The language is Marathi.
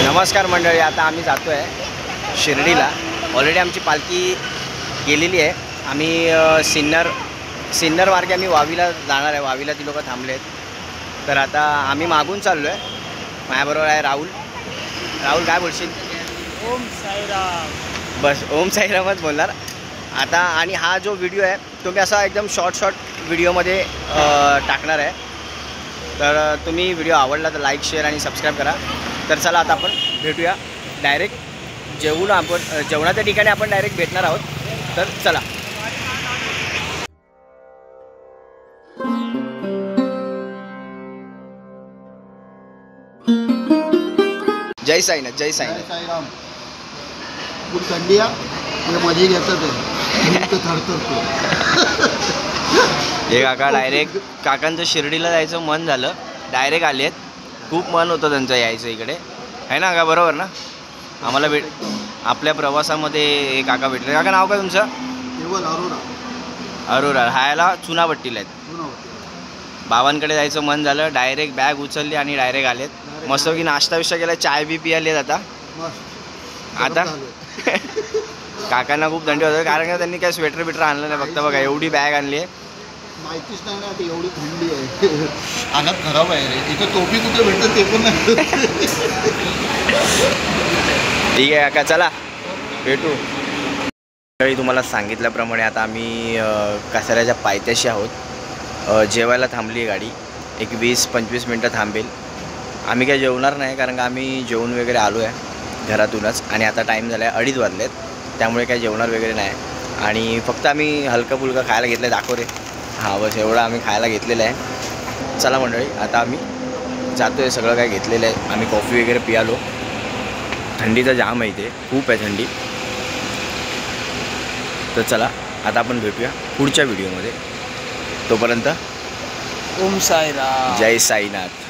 नमस्कार मंडळी, आता आम्ही जातो आहे शिर्डीला. ऑलरेडी आमची पालखी गेलेली आहे. आम्ही सिन्नर मार्गे आम्ही वावीला जाणार आहे. वावीला ती लोक थांबले आहेत. तर आता आम्ही मागून चाललो आहे. माझ्याबरोबर आहे राहुल. राहुल, काय बोलशील? ओम साईराम. बस ओम साईरामच बोलणार आता. आणि हा जो व्हिडिओ आहे तो मी असा एकदम शॉर्ट व्हिडिओमध्ये टाकणार आहे. तर तुम्ही व्हिडिओ आवडला तर लाईक, शेअर आणि सबस्क्राईब करा. तर चला आता आपण भेटूया डायरेक्ट जेवणाच्या ठिकाणी आपण डायरेक्ट भेटणार आहोत. तर चला. जय साईनाथ. जय साईनाथ. साईराम. खूप थंडी आहे, मजे घेतात थरथरतो. हे काका डायरेक्ट काकांचं शिर्डीला जायचं मन झालं, डायरेक्ट आले आहेत. खूप मन होतं त्यांचं यायचं इकडे, आहे ना का? बरोबर ना? आम्हाला आपल्या प्रवासामध्ये हे काका भेटले. काका, नाव काय तुमचं? केवळ अरोरा. अरोरा. राहायला चुनाभट्टीला आहेत. बाबांकडे जायचं मन झालं, डायरेक्ट बॅग उचलली आणि डायरेक्ट आलेत. मस्त की नाश्ता विष्टा केला, चाय बी पियालेत. आता काकांना खूप थंडी होतं, कारण का त्यांनी काय स्वेटर बिटर आणलं नाही. फक्त बघा एवढी बॅग आणली आहे. माहितीच नाही ना, ती एवढी थंडी आहे. हालत खराब आहे रे. इथं टोपी कुठे भेटतं ते पण नाही. ठीक आहे काका, चला भेटू. तुम्हाला सांगितल्याप्रमाणे आता आम्ही कसाऱ्याच्या पायथ्याशी आहोत. जेवायला थांबली आहे गाडी. एक 20-25 मिनटं थांबेल. आम्ही काय जेवणार नाही, कारण का आम्ही जेवून वगैरे आलो आहे घरातूनच. आणि आता टाईम झाला आहे 2:30 वाजलेत. त्यामुळे काय जेवणार वगैरे नाही. आणि फक्त आम्ही हलकं फुलकं खायला घेतलं आहे. दाखव रे. हां, बस एवढं आम्ही खायला घेतलेलं आहे. चला मंडळी, आता आम्ही जातो आहे. सगळं काय घेतलेलं आहे. आम्ही कॉफी वगैरे पियालो. थंडीचा जाम आहे इथे, खूप आहे थंडी. तर चला आता आपण भेटूया पुढच्या व्हिडिओमध्ये. तोपर्यंत ओम साईराम. जय साईनाथ.